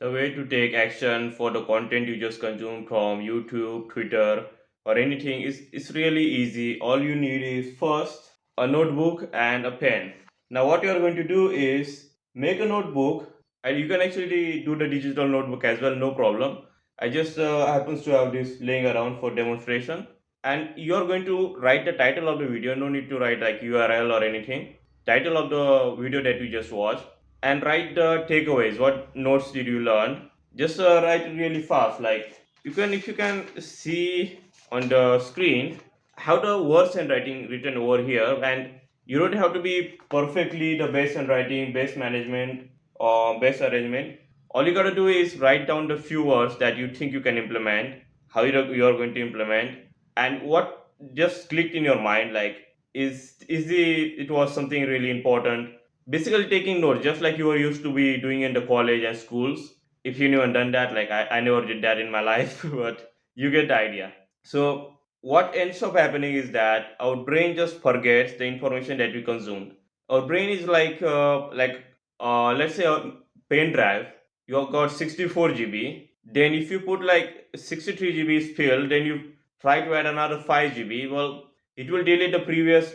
the way to take action for the content you just consume from YouTube, Twitter, or anything is really easy. All you need is first a notebook and a pen. Now, what you are going to do is make a notebook, and you can actually do the digital notebook as well, no problem. I just happens to have this laying around for demonstration, and you are going to write the title of the video. No need to write like URL or anything. Title of the video that you just watched, and write the takeaways. What notes did you learn? Just write it really fast. Like if you can see on the screen how the words and writing written over here, and you don't have to be perfectly the best in writing, best management, or best arrangement. All you gotta do is write down the few words that you think you can implement, how you're going to implement, and what just clicked in your mind. Like is the it was something really important. Basically taking notes just like you were used to be doing in the college and schools. If you never done that, like I never did that in my life, but you get the idea. So what ends up happening is that our brain just forgets the information that we consumed. Our brain is like let's say a pen drive. You have got 64 GB. Then if you put like 63 GB is filled, then you try to add another 5 GB. Well, it will delete the previous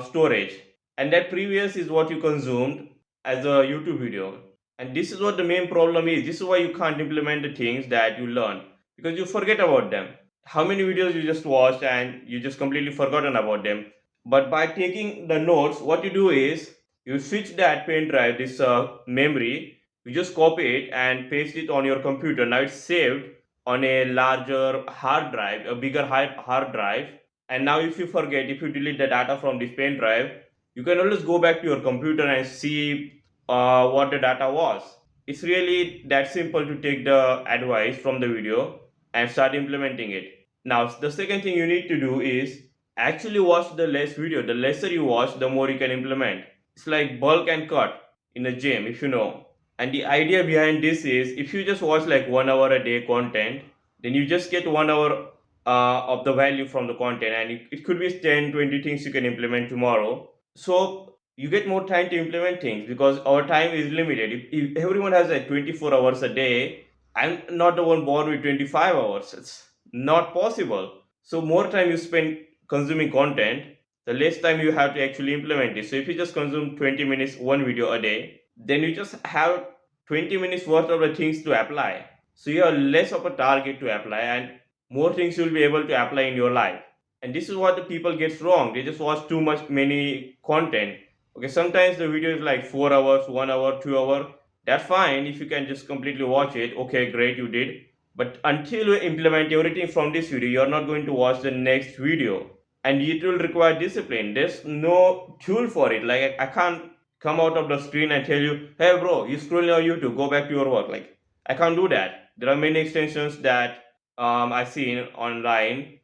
storage, and that previous is what you consumed as a YouTube video. And this is what the main problem is. This is why you can't implement the things that you learn, because you forget about them. How many videos you just watched and you just completely forgotten about them. But by taking the notes, what you do is you switch that pen drive, this memory, you just copy it and paste it on your computer. Now it's saved on a larger hard drive, a bigger hard drive. And now if you forget, if you delete the data from this pen drive, you can always go back to your computer and see what the data was. It's really that simple to take the advice from the video and start implementing it. Now, the second thing you need to do is actually watch the less video. The lesser you watch, the more you can implement. It's like bulk and cut in a gym, if you know. And the idea behind this is if you just watch like 1 hour a day content, then you just get 1 hour of the value from the content, and it could be 10, 20 things you can implement tomorrow. So you get more time to implement things because our time is limited. If everyone has like 24 hours a day, I'm not the one born with 25 hours. It's not possible. So more time you spend consuming content, the less time you have to actually implement it. So if you just consume 20 minutes one video a day, then you just have 20 minutes worth of the things to apply. So you have less of a target to apply, and more things you'll be able to apply in your life. And this is what the people gets wrong. They just watch too much many content. Okay, sometimes the video is like 4 hours, 1 hour, 2 hour. That's fine if you can just completely watch it. Okay, great, you did. But until you implement everything from this video, you're not going to watch the next video. And it will require discipline. There's no tool for it. Like I can't come out of the screen and tell you, hey bro, you scrolling on YouTube, go back to your work. Like I can't do that. There are many extensions that I've seen online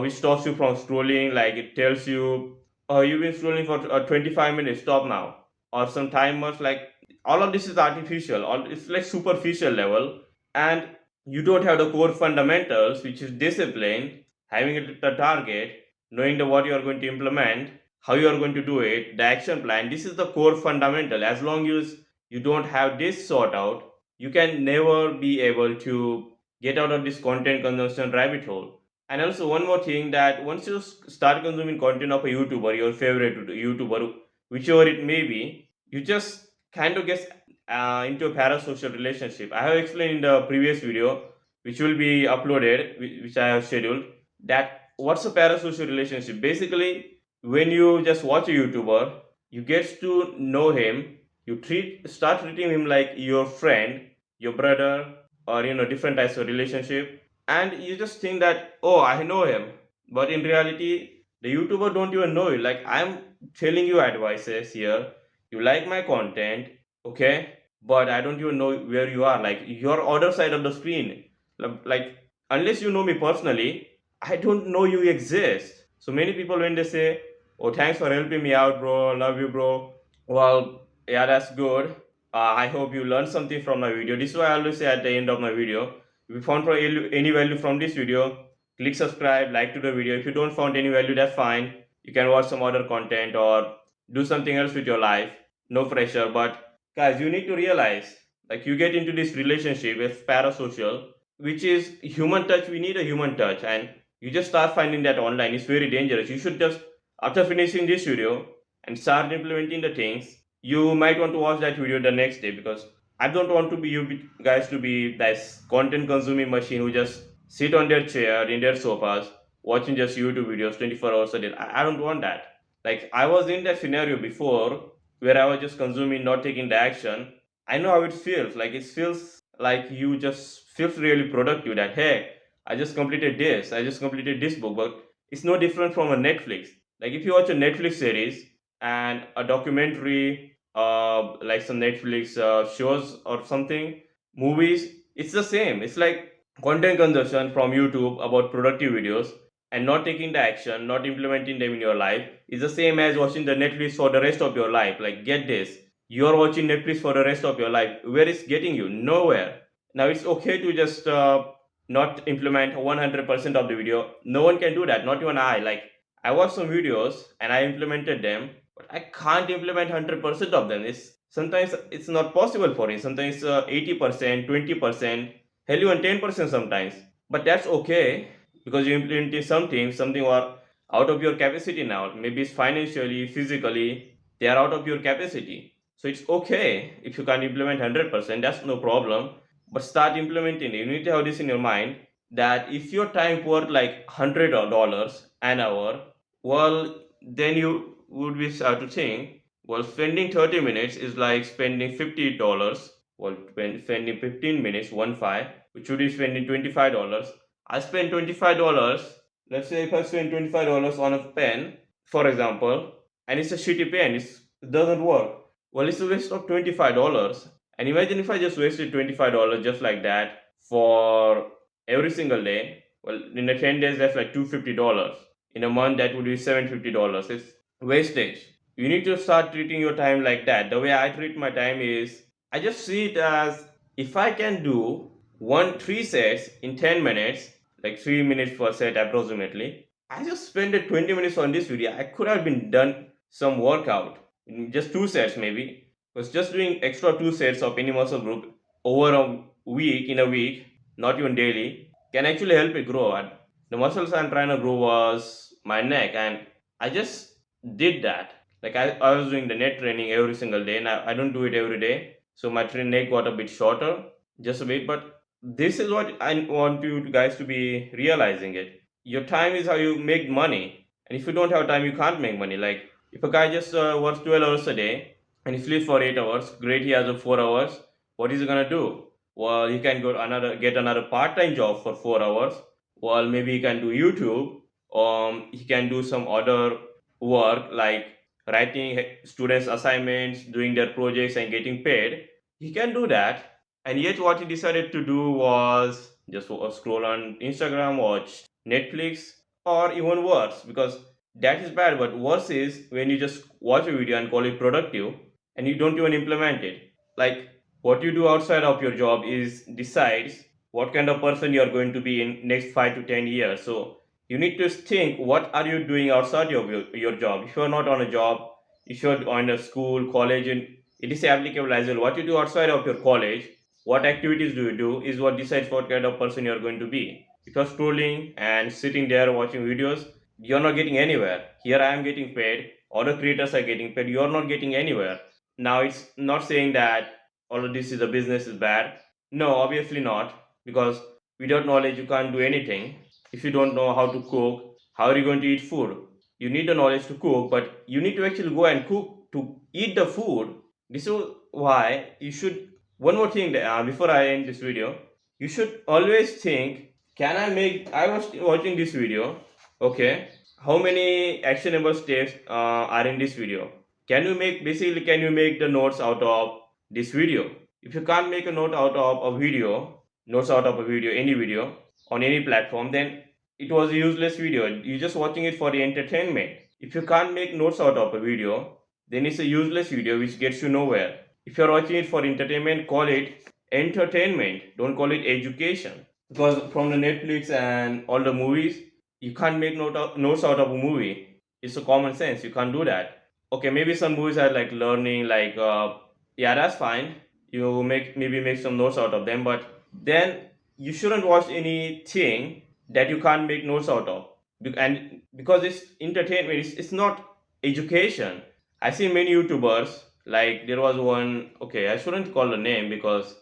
which stops you from scrolling. Like it tells you, oh, you've been scrolling for 25 minutes, stop now. Or some timers. Like all of this is artificial. All it's like superficial level, and you don't have the core fundamentals, which is discipline, having a target, knowing what you are going to implement, how you are going to do it, the action plan. This is the core fundamental. As long as you don't have this sort out, you can never be able to get out of this content consumption rabbit hole. And also one more thing, that once you start consuming content of a YouTuber, your favorite YouTuber, whichever it may be, you just kind of get into a parasocial relationship. I have explained in the previous video, which will be uploaded, which I have scheduled, that what's a parasocial relationship. Basically, when you just watch a YouTuber, you get to know him. You start treating him like your friend, your brother, or different types of relationship, and you just think that, oh, I know him. But in reality, the YouTuber don't even know you. Like I'm telling you advices here, you like my content, okay, but I don't even know where you are. Like your other side of the screen. Like unless you know me personally, I don't know you exist. So many people, when they say, oh, thanks for helping me out, bro, love you, bro, well, yeah, that's good. I hope you learned something from my video. This is why I always say at the end of my video, if you found any value from this video, click subscribe, like to the video. If you don't found any value, that's fine. You can watch some other content or do something else with your life. No pressure. But guys, you need to realize Like you get into this relationship with parasocial, which is human touch. We need a human touch, and you just start finding that online. It's very dangerous. You should just, after finishing this video and start implementing the things, you might want to watch that video the next day, because I don't want to be guys to be this content consuming machine who just sit on their chair in their sofas watching just YouTube videos 24 hours a day. I don't want that. Like I was in that scenario before where I was just consuming, not taking the action. I know how it feels. Like it feels like you just feels really productive. That hey, I just completed this. I just completed this book. But it's no different from a Netflix. Like if you watch a Netflix series and a documentary, like some Netflix shows or something, movies, it's the same. It's like content consumption from YouTube about productive videos and not taking the action, not implementing them in your life is the same as watching the Netflix for the rest of your life. Like, get this, you're watching Netflix for the rest of your life. Where is getting you? Nowhere. Now, it's okay to just not implement 100% of the video. No one can do that, not even I. Like, I watched some videos and I implemented them, but I can't implement 100% of them. It's sometimes it's not possible for me. Sometimes 80%, 20%, hell, even 10% sometimes. But that's okay because you implemented something or out of your capacity now. Maybe it's financially, physically, they are out of your capacity. So it's okay if you can't implement 100%, that's no problem. But start implementing it. You need to have this in your mind that if your time worth like $100 an hour, well, then you would be start to think, well, spending 30 minutes is like spending $50. Well, when spending 15 minutes, 1 5, which would be spending $25. I spend $25. Let's say if I spend $25 on a pen, for example, and it's a shitty pen, it doesn't work. Well, it's a waste of $25. And imagine if I just wasted $25 just like that for every single day. Well, in the 10 days, that's like $250. In a month, that would be $750. It's wastage. You need to start treating your time like that. The way I treat my time is I just see it as if I can do three sets in 10 minutes, like 3 minutes per set approximately. I just spent 20 minutes on this video. I could have been done some workout in just two sets maybe. Was just doing extra two sets of any muscle group over a week in a week, not even daily, can actually help it grow. And the muscles I'm trying to grow was my neck, and I just did that. Like I was doing the net training every single day, and I don't do it every day. So my neck got a bit shorter, just a bit. But this is what I want you guys to be realizing it. Your time is how you make money, and if you don't have time, you can't make money. Like if a guy just works 12 hours a day and he sleeps for 8 hours, great, he has a 4 hours. What is he gonna do? Well, he can get another part-time job for 4 hours. Well, maybe he can do YouTube. He can do some other work like writing students assignments, doing their projects and getting paid. He can do that. And yet what he decided to do was just scroll on Instagram, watch Netflix, or even worse, because that is bad. But worse is when you just watch a video and call it productive and you don't even implement it. Like what you do outside of your job is decides what kind of person you are going to be in next 5 to 10 years. So you need to think what are you doing outside your job. If you're not on a job, if you're on a school, college, and it is applicable as well. What you do outside of your college, what activities do you do is what decides what kind of person you're going to be. If you're scrolling and sitting there watching videos, you're not getting anywhere. Here I am getting paid, other creators are getting paid, you're not getting anywhere. Now it's not saying that all of this is a business is bad. No, obviously not, because without knowledge you can't do anything. If you don't know how to cook, how are you going to eat food? You need the knowledge to cook, but you need to actually go and cook to eat the food. This is why you should. One more thing before I end this video, you should always think, can I make? I was watching this video. Okay, how many actionable steps are in this video? Can you make basically? Can you make the notes out of this video? If you can't make a note out of a video, notes out of a video, any video on any platform, then it was a useless video. You're just watching it for the entertainment. If you can't make notes out of a video, then it's a useless video which gets you nowhere. If you're watching it for entertainment, call it entertainment. Don't call it education. Because from the Netflix and all the movies, you can't make notes out of a movie. It's a common sense. You can't do that. Okay, maybe some movies are like learning, like yeah, that's fine. you maybe make some notes out of them, but then you shouldn't watch anything that you can't make notes out of. And because it's entertainment, it's not education. I see many YouTubers, like there was one, okay, I shouldn't call the name because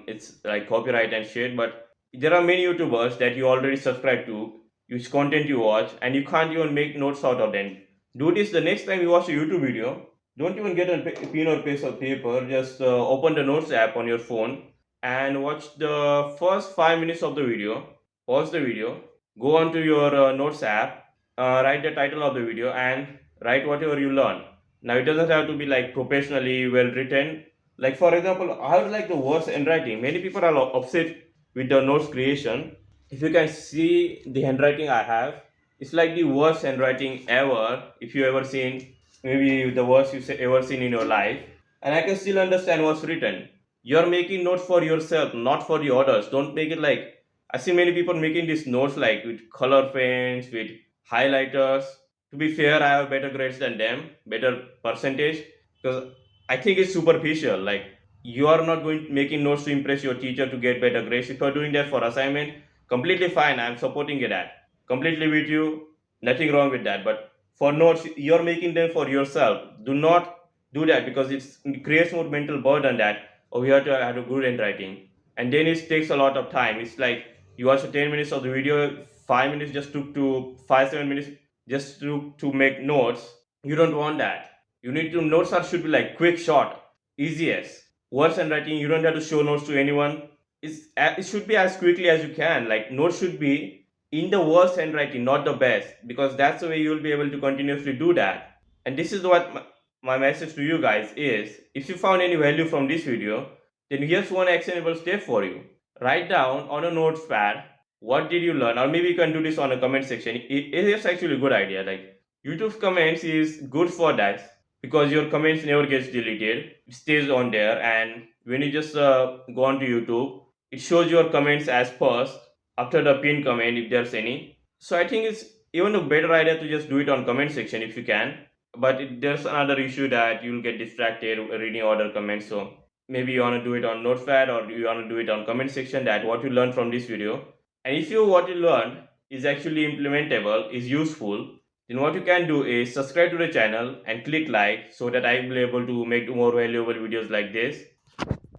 it's like copyright and shit, but there are many YouTubers that you already subscribe to, which content you watch, and you can't even make notes out of them. Do this the next time you watch a YouTube video. Don't even get a pen or piece of paper. Just open the Notes app on your phone and watch the first 5 minutes of the video. Pause the video, go onto your Notes app, write the title of the video, and write whatever you learn. Now, it doesn't have to be like professionally well written. Like, for example, I would like the words handwriting. Many people are upset with the notes creation. If you can see the handwriting I have, it's like the worst handwriting ever. If you ever seen, maybe the worst you ever seen in your life, and I can still understand what's written. You're making notes for yourself, not for the others. Don't make it like, I see many people making these notes like with color pens, with highlighters. To be fair, I have better grades than them, better percentage, because I think it's superficial. Like, you are not going making notes to impress your teacher to get better grades. If you're doing that for assignment, completely fine. I'm supporting it at completely with you. Nothing wrong with that. But for notes, you're making them for yourself. Do not do that because it creates more mental burden that, oh, we have to have a good handwriting, and then it takes a lot of time. It's like you watch 10 minutes of the video, 5 minutes just took to 5 7 minutes just to make notes. You don't want that. You need to notes are should be like quick, short, easiest. Words and writing, you don't have to show notes to anyone. It should be as quickly as you can. Like, notes should be in the worst handwriting, not the best, because that's the way you'll be able to continuously do that. And this is what my message to you guys is: if you found any value from this video, then here's one actionable step for you. Write down on a notepad what did you learn, or maybe you can do this on a comment section. It's actually a good idea. Like, YouTube's comments is good for that because your comments never gets deleted. It stays on there, and when you just go on to YouTube, it shows your comments as first after the pinned comment if there's any. So I think it's even a better idea to just do it on comment section if you can. But there's another issue that you'll get distracted reading other comments. So maybe you want to do it on notepad or you want to do it on comment section, that what you learned from this video. And if you what you learned is actually implementable, is useful, then what you can do is subscribe to the channel and click like, so that I will be able to make more valuable videos like this.